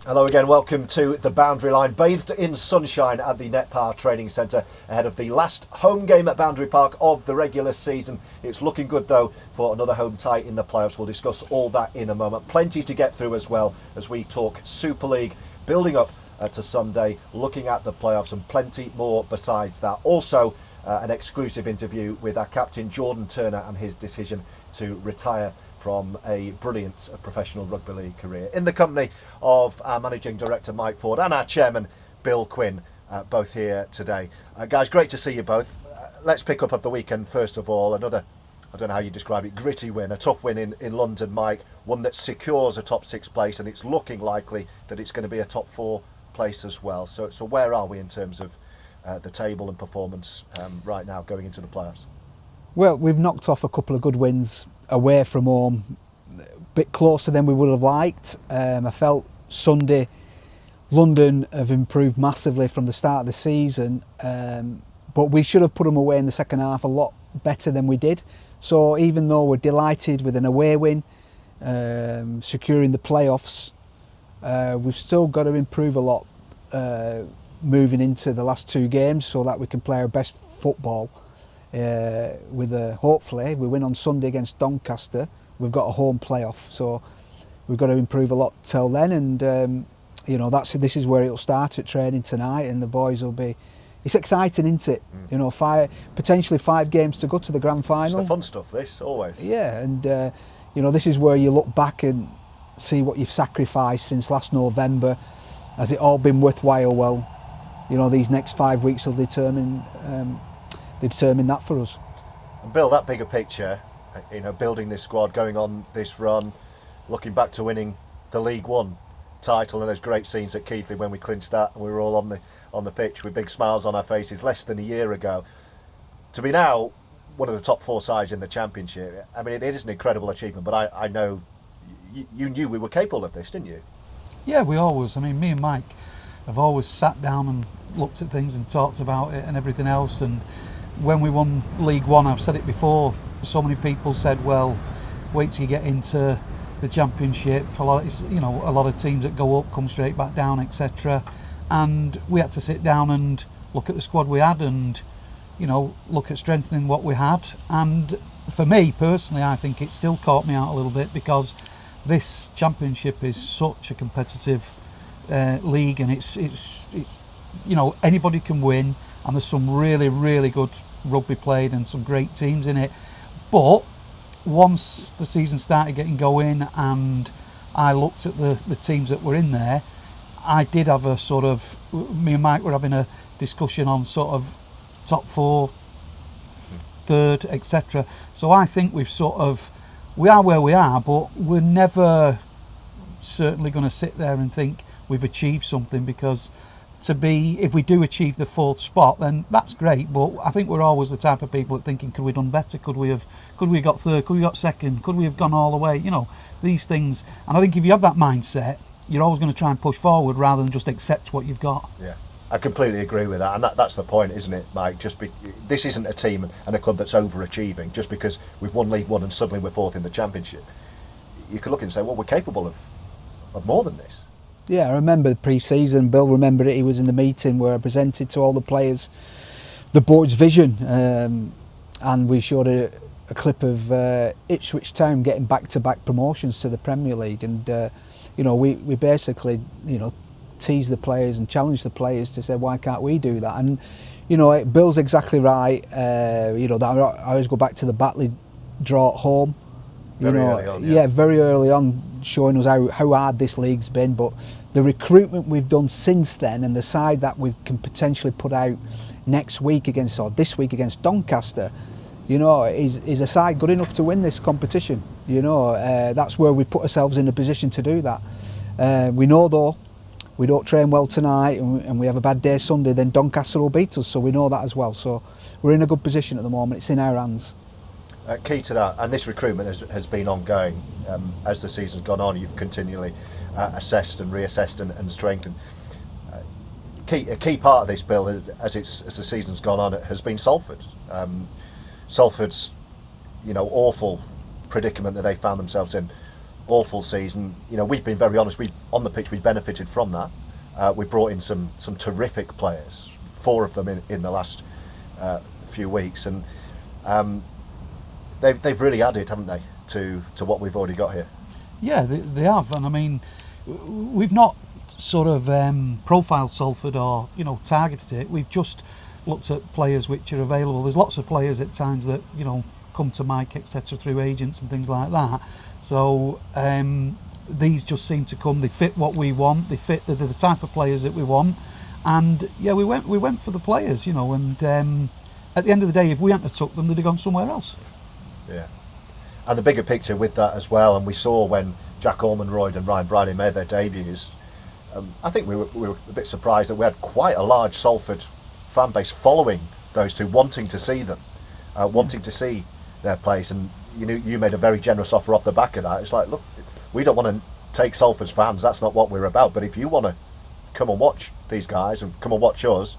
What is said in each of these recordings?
Hello again, welcome to the Boundary Line. Bathed in sunshine at the Netpar Training Centre ahead of the last home game at Boundary Park of the regular season. It's looking good though for another home tie in the playoffs. We'll discuss all that in a moment. Plenty to get through as well as we talk Super League, building up to Sunday, looking at the playoffs and plenty more besides that. Also an exclusive interview with our captain Jordan Turner and his decision to retire from a brilliant professional rugby league career, in the company of our managing director Mike Ford and our chairman Bill Quinn, both here today. Guys, great to see you both. Let's pick up of the weekend first of all. Another, I don't know how you describe it, gritty win, a tough win in London, Mike, one that secures a top 6 place, and it's looking likely that it's going to be a top 4 place as well. So where are we in terms of the table and performance right now going into the playoffs? Well, we've knocked off a couple of good wins away from home, a bit closer than we would have liked. I felt Sunday, London have improved massively from the start of the season, but we should have put them away in the second half a lot better than we did. So even though we're delighted with an away win, securing the playoffs, we've still got to improve a lot moving into the last 2 games so that we can play our best football. Hopefully we win on Sunday against Doncaster, we've got a home playoff, so we've got to improve a lot till then, and this is where it'll start at training tonight, and the boys will be, it's exciting, isn't it? Potentially 5 games to go to the grand final. It's the fun stuff, this, always. Yeah, and this is where you look back and see what you've sacrificed since last November. Has it all been worthwhile? Well, these next 5 weeks will determine that for us. And Bill, that bigger picture, building this squad, going on this run, looking back to winning the League One title, and those great scenes at Keighley when we clinched that and we were all on the pitch with big smiles on our faces less than a year ago. To be now one of the top 4 sides in the Championship, I mean, it is an incredible achievement, but I know you knew we were capable of this, didn't you? Yeah, we always, me and Mike have always sat down and looked at things and talked about it and everything else, and when we won League One, I've said it before, so many people said, well, wait till you get into the Championship. A lot of teams that go up come straight back down, etc. And we had to sit down and look at the squad we had and, look at strengthening what we had. And for me personally, I think it still caught me out a little bit, because this Championship is such a competitive league, and it's anybody can win. And there's some really, really good rugby played and some great teams in it. But once the season started getting going and I looked at the teams that were in there, I did have a sort of, me and Mike were having a discussion on sort of top 4, third, etc. So I think we are where we are, but we're never certainly going to sit there and think we've achieved something, because if we do achieve the 4th spot, then that's great. But I think we're always the type of people that thinking, could we have done better? Could we have got 3rd? Could we have got 2nd? Could we have gone all the way? These things. And I think if you have that mindset, you're always going to try and push forward rather than just accept what you've got. Yeah, I completely agree with that, and that's the point, isn't it, Mike? This isn't a team and a club that's overachieving just because we've won League One and suddenly we're 4th in the Championship. You could look and say, well, we're capable of more than this. Yeah, I remember the pre-season. Bill remembered it. He was in the meeting where I presented to all the players the board's vision, and we showed a clip of Ipswich Town getting back-to-back promotions to the Premier League, and we basically teased the players and challenged the players to say, why can't we do that? And Bill's exactly right. I always go back to the Batley draw at home. Very early on, very early on, showing us how hard this league's been. But the recruitment we've done since then, and the side that we can potentially put out this week against Doncaster, is a side good enough to win this competition. That's where we put ourselves in a position to do that. We know though, we don't train well tonight and we have a bad day Sunday, then Doncaster will beat us, so we know that as well. So we're in a good position at the moment. It's in our hands. Key to that, and this recruitment has been ongoing as the season's gone on. You've continually assessed and reassessed and strengthened. A key part of this, Bill, as the season's gone on, has been Salford. Salford's awful predicament that they found themselves in awful season, you know, we've been very honest. On the pitch, we benefited from that. We brought in some terrific players, 4 of them in the last few weeks, and they've really added, haven't they, to what we've already got here. Yeah, they have, and I mean, we've not sort of profiled Salford or, you know, targeted it. We've just looked at players which are available. There's lots of players at times that, you know, come to Mike, etc., through agents and things like that. So these just seem to come. They fit what we want. They fit the type of players that we want. And yeah, we went for the players, you know. And at the end of the day, if we hadn't have took them, they'd have gone somewhere else. Yeah. And the bigger picture with that as well, and we saw when Jack Ormonroyd and Ryan Briley made their debuts, I think we were a bit surprised that we had quite a large Salford fan base following those two, wanting to see them, wanting to see their place. And you made a very generous offer off the back of that. It's like, look, we don't want to take Salford's fans, that's not what we're about, but if you want to come and watch these guys and come and watch us,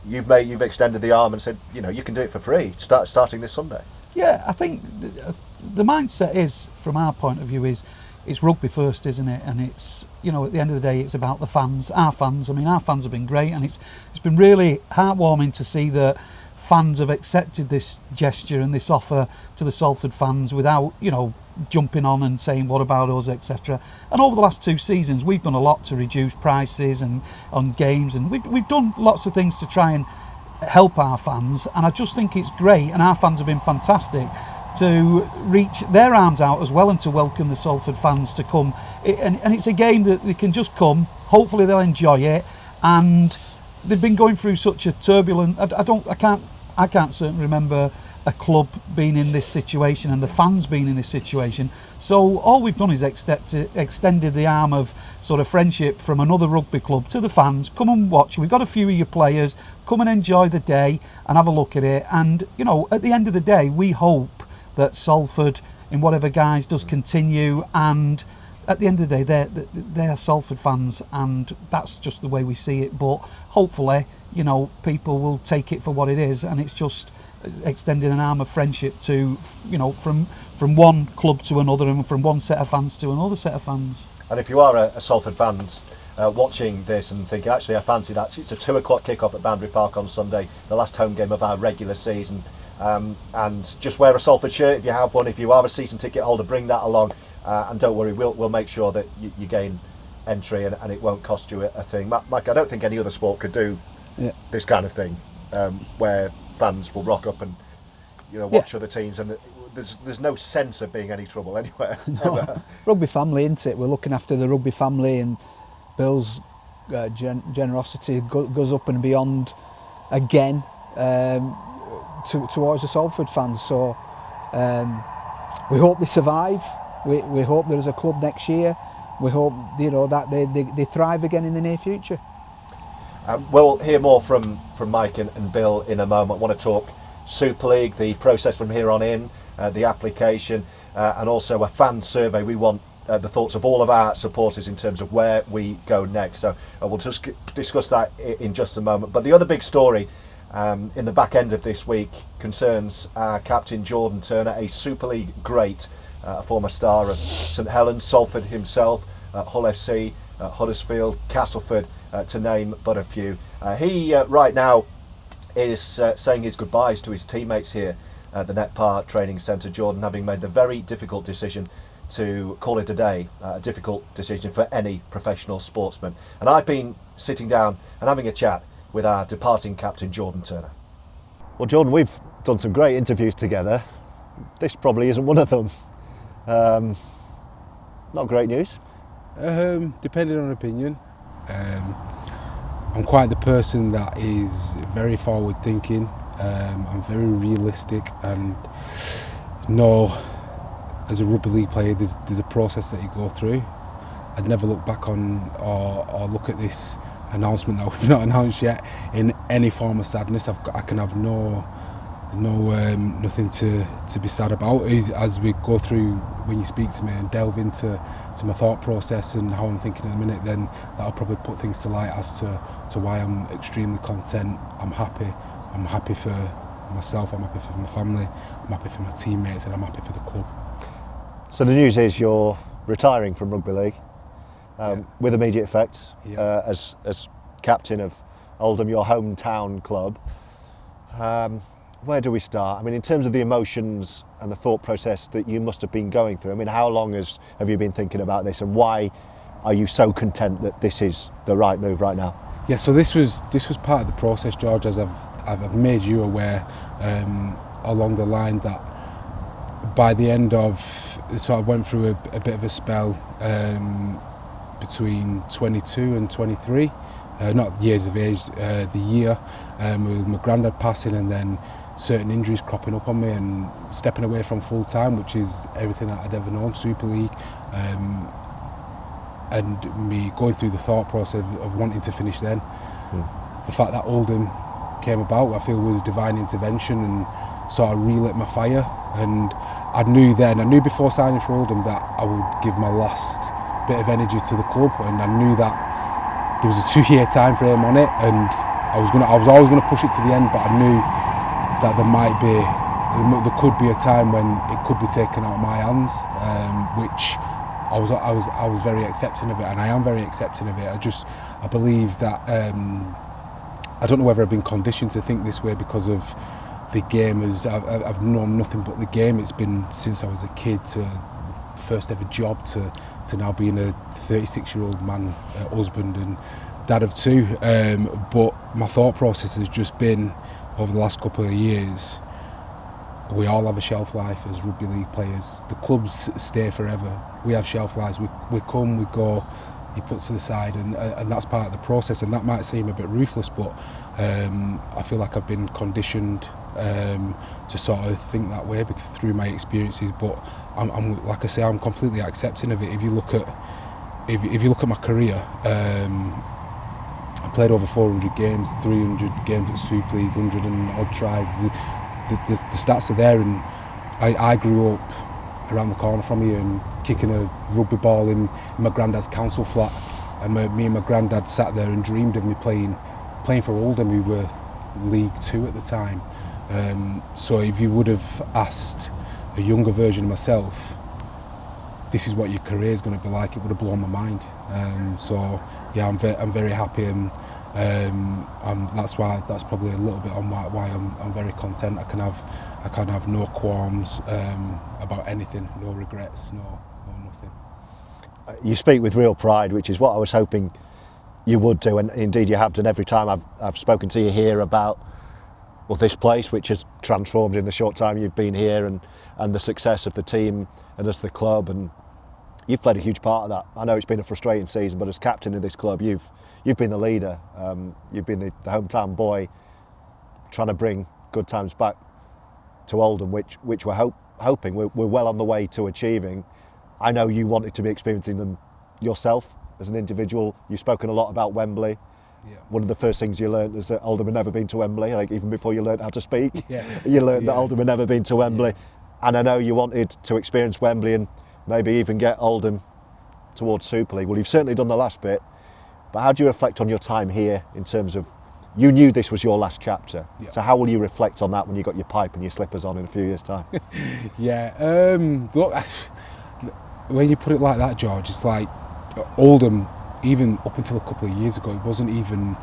you've extended the arm and said, you know, you can do it for free, starting this Sunday. Yeah, I think the mindset is, from our point of view, is it's rugby first, isn't it? And it's, you know, at the end of the day, it's about the fans, our fans. I mean, our fans have been great, and it's been really heartwarming to see that fans have accepted this gesture and this offer to the Salford fans without, you know, jumping on and saying what about us, etc. And over the last 2 seasons, we've done a lot to reduce prices and on games, and we've done lots of things to try and help our fans, and I just think it's great, and our fans have been fantastic to reach their arms out as well and to welcome the Salford fans to come. And it's a game that they can just come, hopefully they'll enjoy it, and they've been going through such a turbulent, I can't certainly remember a club being in this situation and the fans being in this situation. So all we've done is extended the arm of sort of friendship from another rugby club to the fans. Come and watch. We've got a few of your players. Come and enjoy the day and have a look at it. And, you know, at the end of the day, we hope that Salford, in whatever guise, does continue. And at the end of the day, they're Salford fans, and that's just the way we see it. But hopefully, you know, people will take it for what it is, and it's just extending an arm of friendship to, you know, from one club to another, and from one set of fans to another set of fans. And if you are a Salford fan watching this and thinking, actually I fancy that, it's a 2 o'clock kickoff at Boundary Park on Sunday, the last home game of our regular season, and just wear a Salford shirt if you have one. If you are a season ticket holder, bring that along, and don't worry, we'll make sure that you gain entry, and it won't cost you a thing. Mike, I don't think any other sport could do this kind of thing, where fans will rock up and, you know, watch other teams, and there's no sense of being any trouble anywhere. No. Rugby family, isn't it? We're looking after the rugby family, and Bill's generosity goes up and beyond again towards the Salford fans. So we hope they survive. We hope there's a club next year. We hope, you know, that they thrive again in the near future. We'll hear more from Mike and Bill in a moment. I want to talk Super League, the process from here on in, the application, and also a fan survey. We want the thoughts of all of our supporters in terms of where we go next. So we'll just discuss that in just a moment. But the other big story in the back end of this week concerns our captain Jordan Turner, a Super League great, a former star of St Helens, Salford himself, Hull FC, Huddersfield, Castleford, to name but a few. He right now is saying his goodbyes to his teammates here at the Netpar Training Centre. Jordan having made the very difficult decision to call it a day, a difficult decision for any professional sportsman. And I've been sitting down and having a chat with our departing captain Jordan Turner. Well, Jordan, we've done some great interviews together. This probably isn't one of them. Not great news. Depending on opinion. I'm quite the person that is very forward thinking. I'm very realistic, and know as a rugby league player there's a process that you go through. I'd never look back on or look at this announcement that we've not announced yet in any form of sadness. I can have nothing to be sad about. As we go through, when you speak to me and delve into my thought process and how I'm thinking in a minute, then that'll probably put things to light as to why I'm extremely content. I'm happy for myself, I'm happy for my family, I'm happy for my teammates, and I'm happy for the club. So the news is you're retiring from rugby league with immediate effect as captain of Oldham, your hometown club. Where do we start? I mean, in terms of the emotions and the thought process that you must have been going through, I mean, how long have you been thinking about this, and why are you so content that this is the right move right now? Yeah, so this was part of the process, George, as I've made you aware along the line that by the end of, so I went through a bit of a spell between 22 and 23, not years of age, the year, with my granddad passing and then certain injuries cropping up on me and stepping away from full time, which is everything that I'd ever known, Super League, and me going through the thought process of wanting to finish then. The fact that Oldham came about, I feel, was divine intervention and sort of relit my fire. And I knew before signing for Oldham that I would give my last bit of energy to the club, and I knew that there was a 2-year time frame on it, and I was always going to push it to the end, but I knew that there could be a time when it could be taken out of my hands, which I was very accepting of it, and I am very accepting of it. I believe that I don't know whether I've been conditioned to think this way because of the game. I've known nothing but the game. It's been since I was a kid, to first ever job, to now being a 36-year-old man, husband and dad of 2. But my thought process has just been, over the last couple of years, we all have a shelf life as rugby league players. The clubs stay forever. We have shelf lives. We come, we go, you put to the side, and that's part of the process. And that might seem a bit ruthless, but I feel like I've been conditioned to sort of think that way through my experiences. But I'm like I say, I'm completely accepting of it. If you look at my career, I played over 400 games, 300 games at Super League, 100 and odd tries. The stats are there, and I grew up around the corner from here and kicking a rugby ball in my granddad's council flat, and me and my granddad sat there and dreamed of me playing for Oldham, who were League 2 at the time. So if you would have asked a younger version of myself, this is what your career is going to be like, it would have blown my mind. So yeah, I'm very happy, and that's probably a little bit on why I'm very content. I can have no qualms about anything, no regrets, no nothing. You speak with real pride, which is what I was hoping you would do, and indeed you have done every time I've spoken to you here about, well, this place, which has transformed in the short time you've been here, and the success of the team and as the club, and you've played a huge part of that. I know it's been a frustrating season, but as captain of this club, you've been the leader. You've been the hometown boy, trying to bring good times back to Oldham, which we're hoping we're well on the way to achieving. I know you wanted to be experiencing them yourself as an individual. You've spoken a lot about Wembley. Yeah. One of the first things you learned is that Oldham had never been to Wembley. Like, even before you learned how to speak, you learned that Oldham had never been to Wembley. Yeah. And I know you wanted to experience Wembley and maybe even get Oldham towards Super League. Well, you've certainly done the last bit, but how do you reflect on your time here in terms of, you knew this was your last chapter, so how will you reflect on that when you got your pipe and your slippers on in a few years' time? Look, when you put it like that, George, it's like Oldham, even up until a couple of years ago, it wasn't even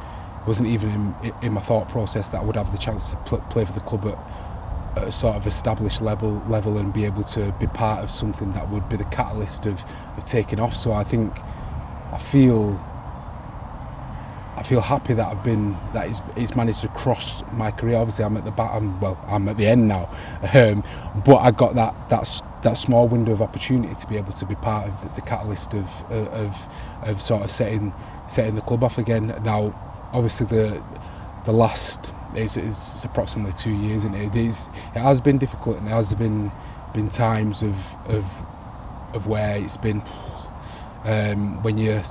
in my thought process that I would have the chance to play for the club at a sort of established level and be able to be part of something that would be the catalyst of taking off. So I feel happy that it's managed to cross my career. Obviously I'm at the back, I'm at the end now, but I got that small window of opportunity to be able to be part of the catalyst of sort of setting the club off again. Now obviously the last it's approximately 2 years, and it has been difficult, and there has been times of where it's been when you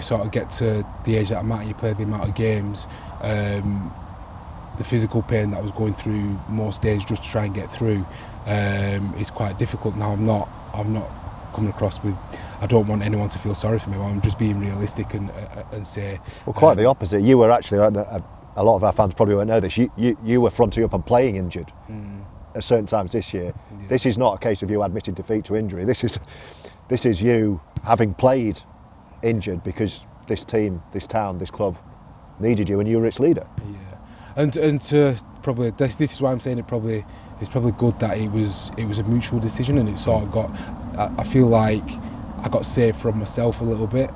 sort of get to the age that I'm at, you play the amount of games, the physical pain that I was going through most days just to try and get through is quite difficult. Now I'm not coming across with, I don't want anyone to feel sorry for me. I'm just being realistic and say. Well, quite the opposite. You were actually, a lot of our fans probably won't know this, you were fronting up and playing injured at certain times this year. Yeah. This is not a case of you admitting defeat to injury. This is you having played injured because this team, this town, this club needed you, and you were its leader. Yeah, and to probably this is why I'm saying it's probably good that it was a mutual decision, and it sort of got. I feel like I got saved from myself a little bit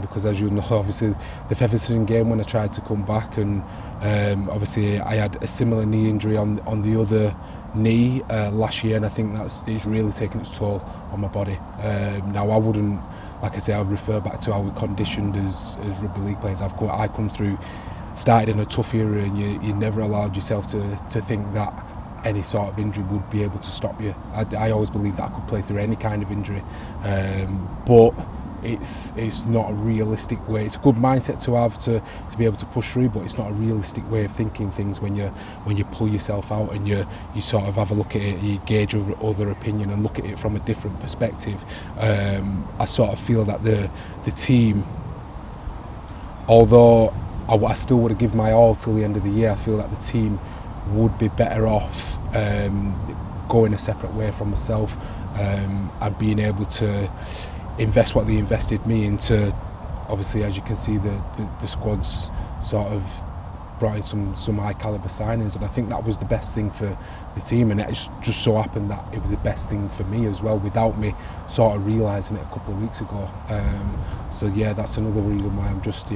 because, as you know, obviously the Featherstone game when I tried to come back, and obviously I had a similar knee injury on the other knee last year, and I think it's really taken its toll on my body. Now I wouldn't, like I say, I would refer back to how we conditioned as rugby league players. I come through, started in a tough era, and you never allowed yourself to think that any sort of injury would be able to stop you. I always believed that I could play through any kind of injury, but it's not a realistic way. It's a good mindset to have to be able to push through, but it's not a realistic way of thinking things when you pull yourself out and you sort of have a look at it, you gauge other opinion and look at it from a different perspective. I sort of feel that the team, although I still would have given my all till the end of the year, I feel that the team would be better off going a separate way from myself and being able to invest what they invested me into. Obviously, as you can see, the squad's sort of brought in some high calibre signings, and I think that was the best thing for the team, and it just so happened that it was the best thing for me as well, without me sort of realising it a couple of weeks ago. So yeah, that's another reason why I'm just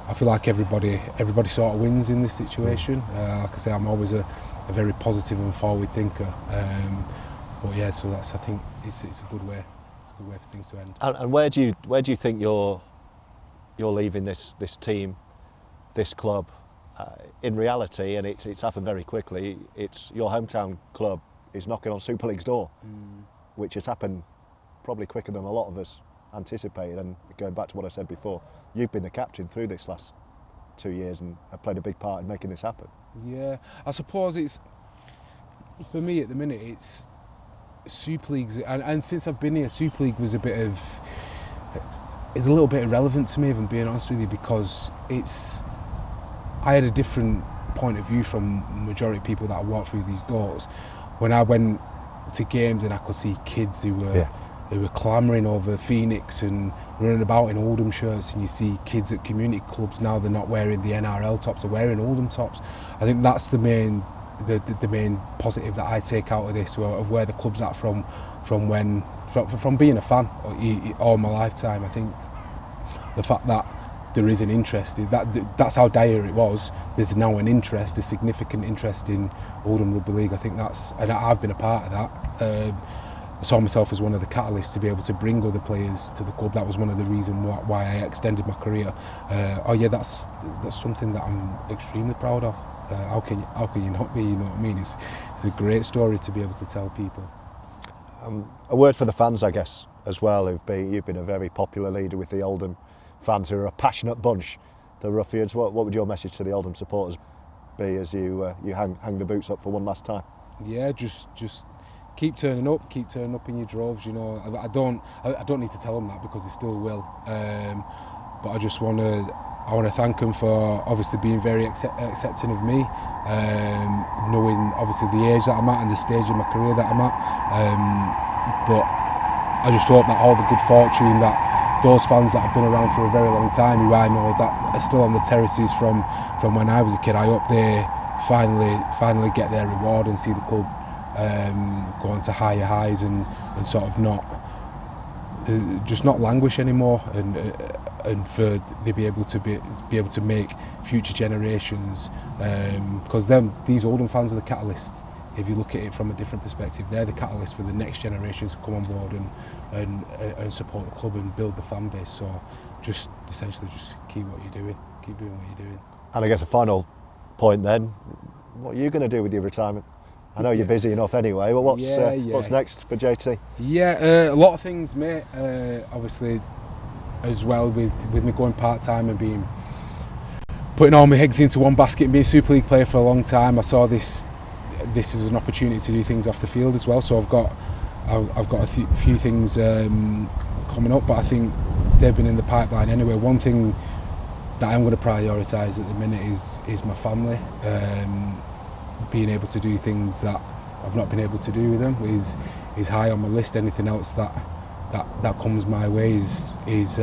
I feel like everybody sort of wins in this situation. Like I say, I'm always a very positive and forward thinker. But yeah, so I think it's a good way. It's a good way for things to end. And where do you think you're leaving this team, this club? In reality, and it's happened very quickly. It's your hometown club is knocking on Super League's door, which has happened probably quicker than a lot of us anticipated. And going back to what I said before, you've been the captain through this last 2 years and have played a big part in making this happen. Yeah, I suppose it's, for me at the minute, it's Super Leagues, and since I've been here, Super League was is a little bit irrelevant to me, if I'm being honest with you, because I had a different point of view from the majority of people that I walked through these doors. When I went to games and I could see kids who were clamouring over Phoenix and running about in Oldham shirts, and you see kids at community clubs now, they're not wearing the NRL tops, they're wearing Oldham tops. I think that's the main positive that I take out of this, of where the club's at from being a fan all my lifetime. I think the fact that there is an interest, that's how dire it was. There's now an interest, a significant interest in Oldham Rugby League. I think and I've been a part of that. I saw myself as one of the catalysts to be able to bring other players to the club. That was one of the reasons why I extended my career. That's something that I'm extremely proud of. How can you not be? You know what I mean? It's a great story to be able to tell people. A word for the fans, I guess, as well. You've been a very popular leader with the Oldham fans, who are a passionate bunch, the Roughyeds. What would your message to the Oldham supporters be as you hang the boots up for one last time? Yeah, just keep turning up in your droves. You know, I don't need to tell them that, because they still will. But I just want to thank them for obviously being very accepting of me, knowing obviously the age that I'm at and the stage of my career that I'm at. But I just hope that all the good fortune that those fans that have been around for a very long time, who I know that are still on the terraces from when I was a kid, I hope they finally get their reward and see the club go on to higher highs and sort of not languish anymore, and for they be able to make future generations, because these Oldham fans are the catalyst. If you look at it from a different perspective, they're the catalyst for the next generations to come on board and support the club and build the fan base. So just essentially just keep doing what you're doing. And I guess a final point then, what are you going to do with your retirement? I know you're busy enough anyway, but what's next for JT? Yeah, a lot of things, mate. Obviously, as well with me going part-time and putting all my eggs into one basket and being a Super League player for a long time, I saw this is an opportunity to do things off the field as well. So I've got a few things coming up, but I think they've been in the pipeline anyway. One thing that I'm going to prioritise at the minute is my family. Being able to do things that I've not been able to do with them is high on my list. Anything else that comes my way is just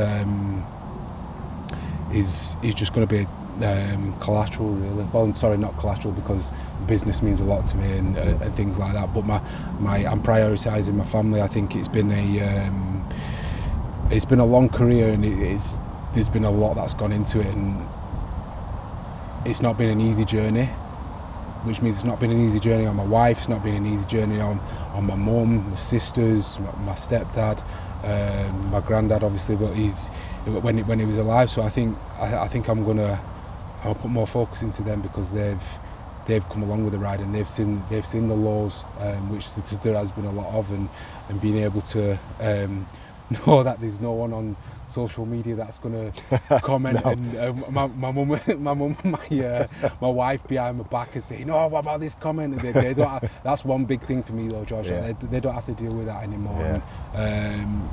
going to be collateral, really. Well, sorry, not collateral, because business means a lot to me and things like that. But I'm prioritising my family. I think it's been a long career, and there's been a lot that's gone into it, and it's not been an easy journey. Which means it's not been an easy journey on my wife. It's not been an easy journey on my mum, my sisters, my stepdad, my granddad, obviously. But when he was alive. So I think I'll put more focus into them, because they've come along with the ride, and they've seen the laws, which there has been a lot of, and being able to know that there's no one on social media that's going to comment. No. And my wife behind my back and saying, "No, what about this comment?" They don't. That's one big thing for me, though, George. Yeah. They don't have to deal with that anymore. Yeah. And,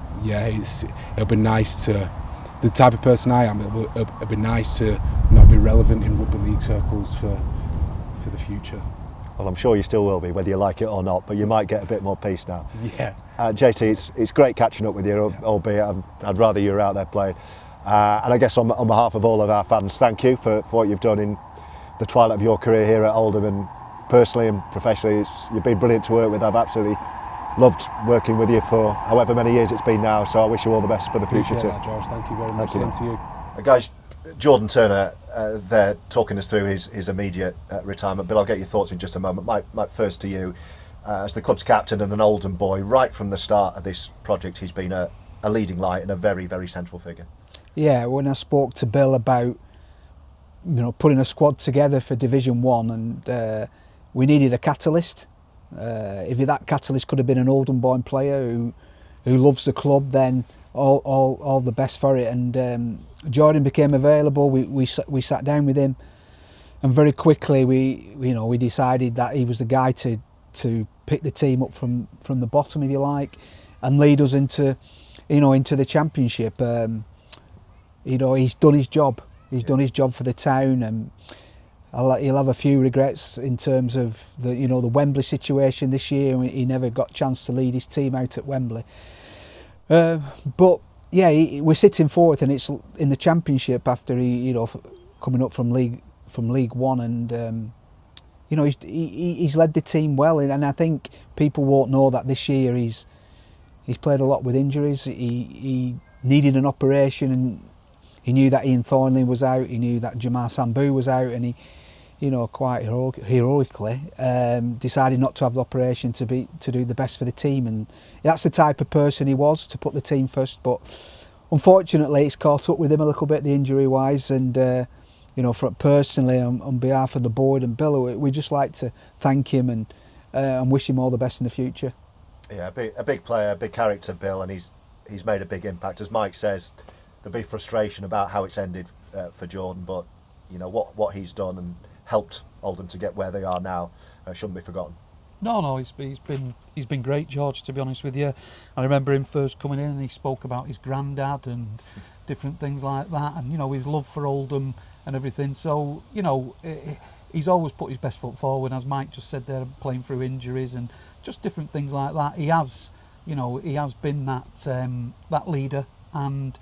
it'll be nice to. The type of person I am, it'll be nice to not be relevant in rugby league circles for the future. Well, I'm sure you still will be, whether you like it or not, but you might get a bit more peace now. Yeah. JT, it's great catching up with you, albeit I'd rather you were out there playing. And I guess on behalf of all of our fans, thank you for what you've done in the twilight of your career here at Oldham, and personally and professionally, you've been brilliant to work with. I've absolutely loved working with you for however many years it's been now, so I wish you all the best for the future too. That, George. Thank you very much. Same to you. Guys, Jordan Turner there talking us through his immediate retirement. Bill, I'll get your thoughts in just a moment. Mike, first to you. As the club's captain and an Oldham boy, right from the start of this project, he's been a leading light and a very, very central figure. Yeah, when I spoke to Bill about putting a squad together for Division 1, and we needed a catalyst. If that catalyst could have been an Oldham born player who loves the club, then all the best for it. And Jordan became available. We sat down with him, and very quickly we decided that he was the guy to pick the team up from the bottom, if you like, and lead us into the championship. He's done his job. He's done his job for the town, and he'll have a few regrets in terms of the Wembley situation this year. He never got a chance to lead his team out at Wembley. But yeah, we're sitting fourth, and it's in the championship after coming up from League One, and he's led the team well, and I think people won't know that this year he's played a lot with injuries. He needed an operation, and he knew that Ian Thornley was out. He knew that Jamar Sambu was out, and he, quite heroically decided not to have the operation to do the best for the team. And that's the type of person he was, to put the team first. But unfortunately, it's caught up with him a little bit, the injury wise, and. Personally, on behalf of the board and Bill, we just like to thank him and wish him all the best in the future. Yeah, a big player, a big character, Bill, and he's made a big impact. As Mike says, there'll be frustration about how it's ended for Jordan, but what he's done and helped Oldham to get where they are now shouldn't be forgotten. No, he's been great, George, to be honest with you. I remember him first coming in, and he spoke about his granddad and different things like that, and his love for Oldham and everything. So he's always put his best foot forward, as Mike just said there, playing through injuries and just different things like that. He has been that leader, and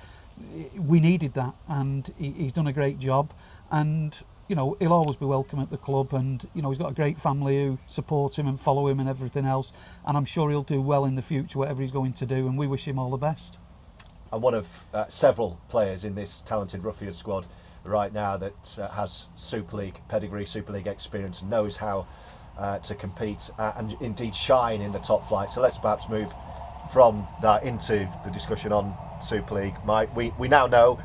we needed that, and he's done a great job. And he'll always be welcome at the club, and he's got a great family who support him and follow him and everything else, and I'm sure he'll do well in the future, whatever he's going to do, and we wish him all the best. And one of several players in this talented Roughyeds squad right now that has Super League pedigree, Super League experience, and knows how to compete and indeed shine in the top flight. So let's perhaps move from that into the discussion on Super League. Mike, we now know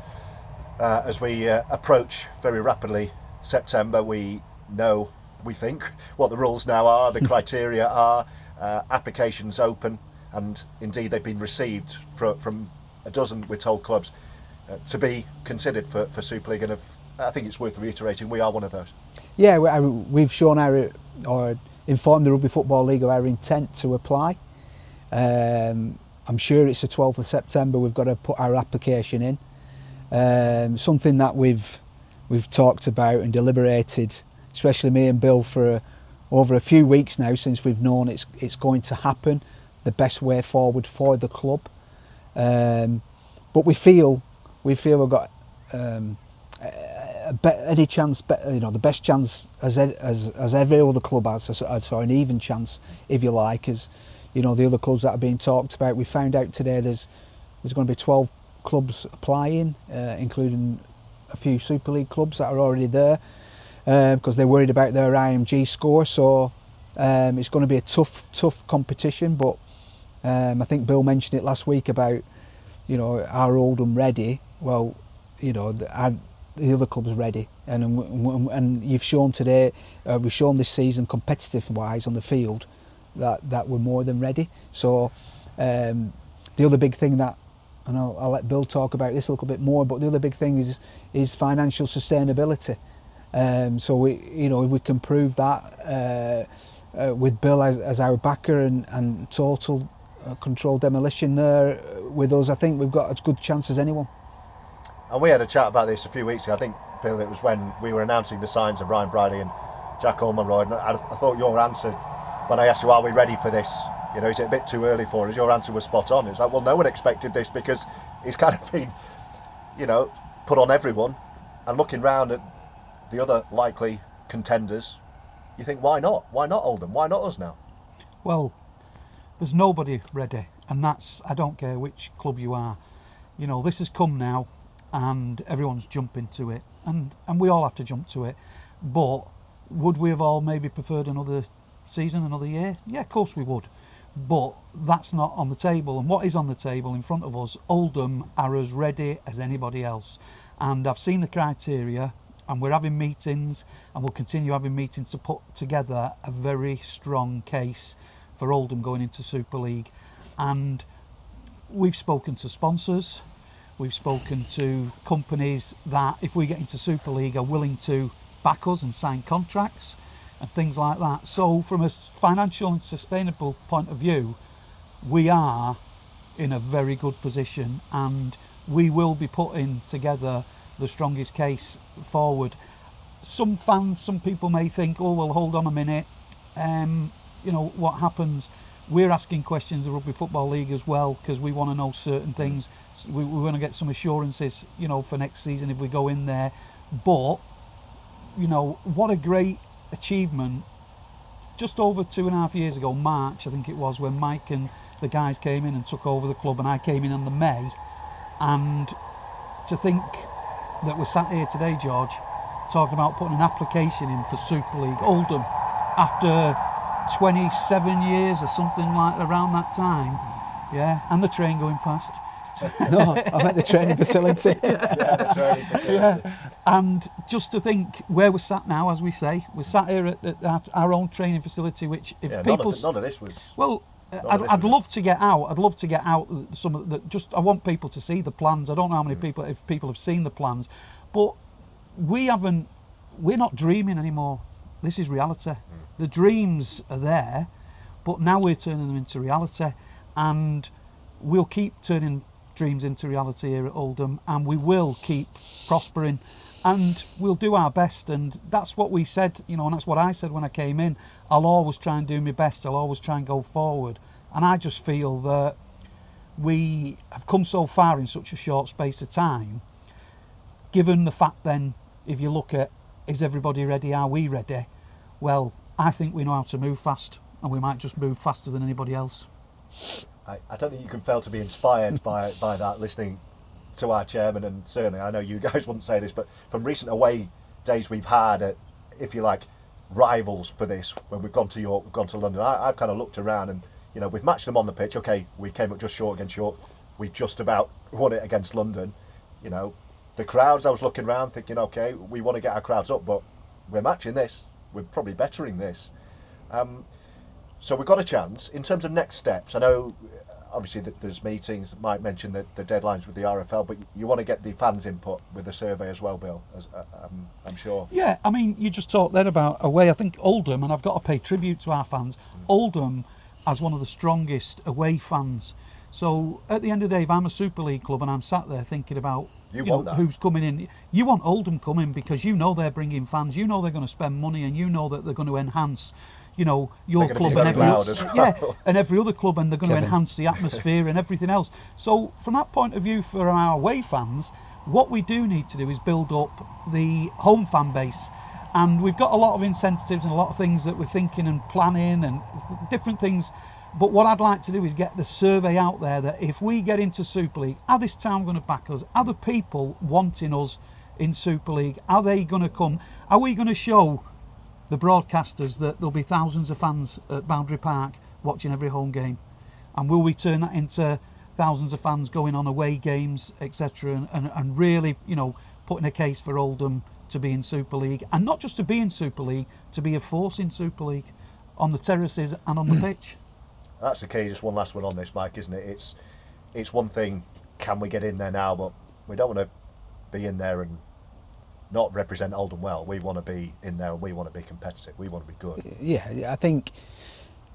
as we approach very rapidly September, we think what the rules now are, the criteria are, applications open, and indeed they've been received from a dozen, we're told, clubs to be considered for Super League, and I think it's worth reiterating we are one of those. Yeah, we've shown or informed the Rugby Football League of our intent to apply. I'm sure it's the 12th of September we've got to put our application in. Something that we've talked about and deliberated, especially me and Bill, for over a few weeks now since we've known it's going to happen, the best way forward for the club. But we feel we've got any chance, the best chance as every other club has, so an even chance, if you like, as the other clubs that are being talked about. We found out today there's going to be 12 clubs applying, including a few Super League clubs that are already there, because they're worried about their IMG score. So it's going to be a tough competition. But I think Bill mentioned it last week about our Oldham ready. Well, the other club's ready, and you've shown today, we've shown this season competitive wise on the field that we're more than ready. So the other big thing that, and I'll let Bill talk about this a little bit more, but the other big thing is financial sustainability. So if we can prove that with Bill as our backer and total controlled demolition there with us, I think we've got as good chance as anyone. And we had a chat about this a few weeks ago. I think, Bill, it was when we were announcing the signs of Ryan Briley and Jack Ormonroyd. And I thought your answer, when I asked you, are we ready for this? Is it a bit too early for us? Your answer was spot on. It's like, well, no one expected this because it's kind of been, put on everyone. And looking round at the other likely contenders, you think, why not? Why not Oldham? Why not us now? Well, there's nobody ready. And that's, I don't care which club you are. This has come now, and everyone's jumping to it, and we all have to jump to it. But would we have all maybe preferred another season, another year? Yeah, of course we would. But that's not on the table. And what is on the table in front of us, Oldham are as ready as anybody else. And I've seen the criteria, and we're having meetings, and we'll continue having meetings to put together a very strong case for Oldham going into Super League. And we've spoken to sponsors, we've spoken to companies that, if we get into Super League, are willing to back us and sign contracts and things like that. So from a financial and sustainable point of view, we are in a very good position, and we will be putting together the strongest case forward. Some fans, some people may think, oh, well, hold on a minute, what happens? We're asking questions of the Rugby Football League as well, because we want to know certain things. We want to get some assurances, for next season if we go in there. But, what a great achievement. Just over 2.5 years ago, March, I think it was, when Mike and the guys came in and took over the club, and I came in the May. And to think that we're sat here today, George, talking about putting an application in for Super League, Oldham, after 27 years or something like around that time, and the train going past. No, I'm at the training facility. The training facility. And just to think where we're sat now, as we say, we're sat here at our own training facility, which if people... None of this was... Well, I'd love to get out. I'd love to get out some of the... I want people to see the plans. I don't know how many people, if people have seen the plans, but we're not dreaming anymore. This is reality. The dreams are there, but now we're turning them into reality, and we'll keep turning dreams into reality here at Oldham, and we will keep prospering, and we'll do our best. And that's what we said, and that's what I said when I came in. I'll always try and do my best. I'll always try and go forward. And I just feel that we have come so far in such a short space of time, given the fact then, if you look at, is everybody ready? Are we ready? Well, I think we know how to move fast, and we might just move faster than anybody else. I don't think you can fail to be inspired by that, listening to our chairman, and certainly I know you guys wouldn't say this, but from recent away days we've had at, if you like, rivals for this, when we've gone to York, we've gone to London, I've kind of looked around and, we've matched them on the pitch. Okay, we came up just short against York. We just about won it against London. The crowds, I was looking around thinking, okay, we want to get our crowds up, but we're matching this. We're probably bettering this. So we've got a chance. In terms of next steps, I know obviously that there's meetings, Mike mentioned the deadlines with the RFL, but you want to get the fans' input with the survey as well, Bill, I'm sure. Yeah, I mean, you just talked then about away. I think Oldham, and I've got to pay tribute to our fans, Oldham has one of the strongest away fans. So at the end of the day, if I'm a Super League club and I'm sat there thinking about who's coming in, you want Oldham coming, because they're bringing fans, they're going to spend money, and that they're going to enhance you know, your They're club gonna be and very every loud as well. yeah, and every other club, and they're going to Kevin. enhance the atmosphere and everything else. So from that point of view, for our away fans, what we do need to do is build up the home fan base. And we've got a lot of incentives and a lot of things that we're thinking and planning and different things. But what I'd like to do is get the survey out there that if we get into Super League, are this town going to back us? Are the people wanting us in Super League? Are they going to come? Are we going to show the broadcasters that there'll be thousands of fans at Boundary Park watching every home game? And will we turn that into thousands of fans going on away games, etc., and really, you know, putting a case for Oldham to be in Super League, and not just to be in Super League, to be a force in Super League on the terraces and on the pitch. That's the key. Just one last one on this, Mike, isn't it? It's one thing, can we get in there now, but we don't want to be in there and not represent Oldham well. We want to be in there and we want to be competitive. We want to be good. Yeah, I think,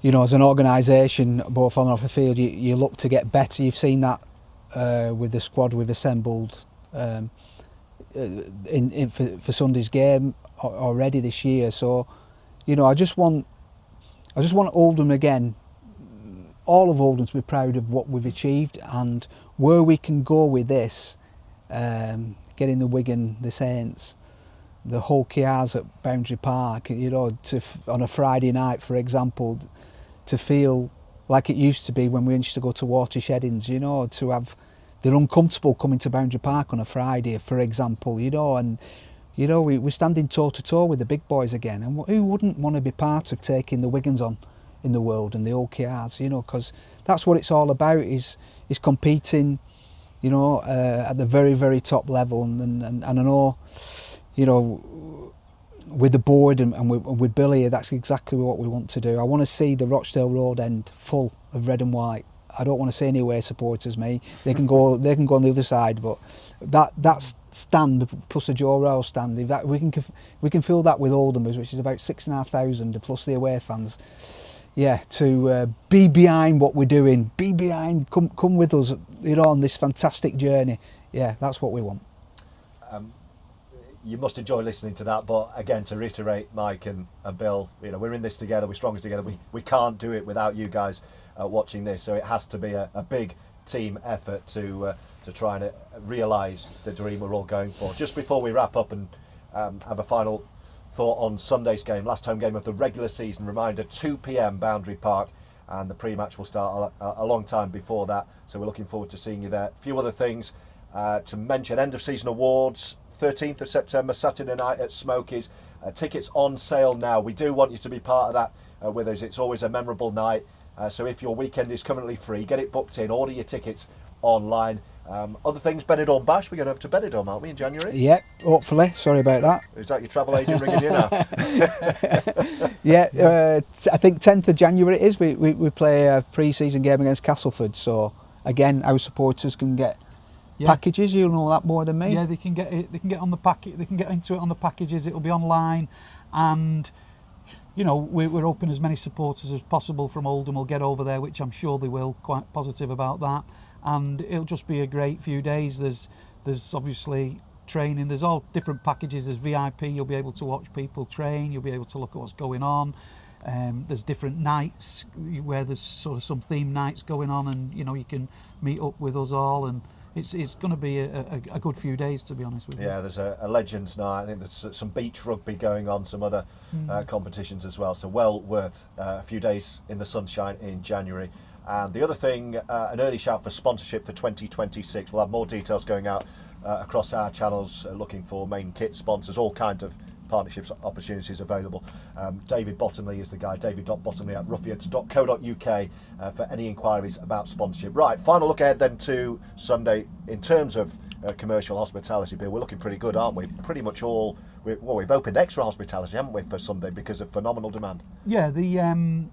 you know, as an organisation, both on and off the field, you look to get better. You've seen that with the squad we've assembled for Sunday's game already this year. So, you know, I just want Oldham again, all of Oldham, to be proud of what we've achieved, and where we can go with this, getting the Wigan, the Saints, the Hull KRs at Boundary Park, you know, on a Friday night, for example, to feel like it used to be when we used to go to Watersheddings, you know, to have, they're uncomfortable coming to Boundary Park on a Friday, for example, you know, and, you know, we're standing toe-to-toe with the big boys again, and who wouldn't want to be part of taking the Wigans on in the world and the OKRs, you know, because that's what it's all about, is competing, you know, at the very, very top level, and I know, you know, with the board and with Billy, that's exactly what we want to do. I want to see the Rochdale Road end full of red and white. I don't want to see any away supporters. Me, they can go on the other side, but that stand plus a Joe Rowe stand, if that we can fill that with Oldhamers, which is about 6,500 plus the away fans. Yeah, to be behind what we're doing, be behind, come with us, you know, on this fantastic journey. Yeah, that's what we want. You must enjoy listening to that, but again, to reiterate, Mike and Bill, you know, we're in this together, we're stronger together. We can't do it without you guys watching this, so it has to be a big team effort to try and realise the dream we're all going for. Just before we wrap up and have a final thought on Sunday's game, last home game of the regular season, reminder, 2 p.m. Boundary Park, and the pre-match will start a long time before that, so we're looking forward to seeing you there. A few other things to mention: end of season awards, 13th of September, Saturday night at Smokies. Tickets on sale now. We do want you to be part of that with us. It's always a memorable night. So if your weekend is currently free, get it booked in, order your tickets online. Other things, Benidorm Bash, we're going to have to Benidorm, aren't we, in January? Yeah, hopefully. Sorry about that. Is that your travel agent ringing you now? Yeah, I think 10th of January it is. We play a pre-season game against Castleford. So again, our supporters can get packages. You'll know that more than me. Yeah, they can get it. They can get on the packet. They can get into it on the packages. It'll be online, and you know, we're hoping as many supporters as possible from Oldham will get over there, which I'm sure they will. Quite positive about that, and it'll just be a great few days. There's obviously training. There's all different packages. There's VIP. You'll be able to watch people train. You'll be able to look at what's going on. There's different nights where there's sort of some theme nights going on, and you know, you can meet up with us all, and it's going to be a good few days, to be honest with you. Yeah, there's a Legends night. I think there's some beach rugby going on, some other competitions as well. So well worth a few days in the sunshine in January. And the other thing, an early shout for sponsorship for 2026. We'll have more details going out across our channels, looking for main kit sponsors, all kinds of partnerships opportunities available. David Bottomley is the guy, david.bottomley at roughyeds.co.uk for any inquiries about sponsorship. Right, final look ahead then to Sunday in terms of commercial hospitality. Bill, we're looking pretty good, aren't we? Pretty much all, we've opened extra hospitality, haven't we, for Sunday because of phenomenal demand. Yeah, the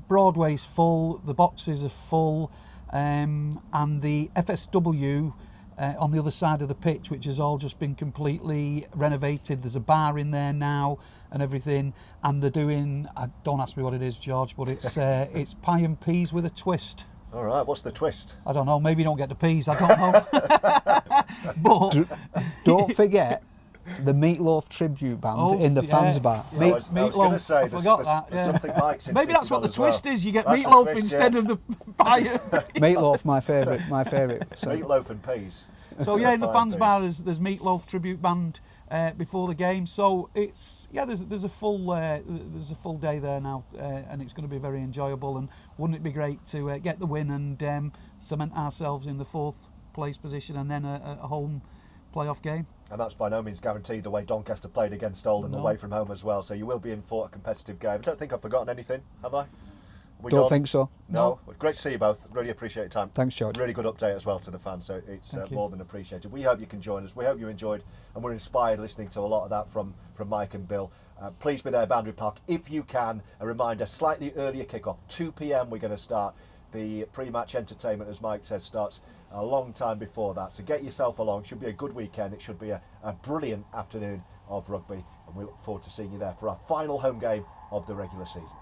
Broadway's full, the boxes are full, and the FSW on the other side of the pitch, which has all just been completely renovated. There's a bar in there now and everything, and they're doing, don't ask me what it is, George, but it's it's pie and peas with a twist. All right, what's the twist? I don't know, maybe you don't get the peas, I don't know. But don't forget, the Meatloaf tribute band Oh, in the yeah. fans bar. Yeah. I was going to Meatloaf, say, I forgot that, there's yeah. something Mike's Maybe that's insisted what on the as well. twist is. You get That's the meatloaf twist, instead yeah. of the fire. Meatloaf, my favourite. So, Meatloaf and peas. So yeah, in the Fine fans peas. bar there's Meatloaf tribute band before the game. So it's there's a full day there now, and it's going to be very enjoyable. And wouldn't it be great to get the win and cement ourselves in the 4th place position, and then a home playoff game. And that's by no means guaranteed the way Doncaster played against Oldham No. away from home as well. So you will be in for a competitive game. I don't think I've forgotten anything, have I? We don't done? think so. No. Well, great to see you both. Really appreciate your time. Thanks, George. Really good update as well to the fans, so it's Thank you. more than appreciated. We hope you can join us. We hope you enjoyed, and we're inspired listening to a lot of that from Mike and Bill. Please be there, Boundary Park, if you can. A reminder, slightly earlier kickoff, 2 p.m. We're going to start. The pre-match entertainment, as Mike says, starts a long time before that. So get yourself along. Should be a good weekend. It should be a brilliant afternoon of rugby, and we look forward to seeing you there for our final home game of the regular season.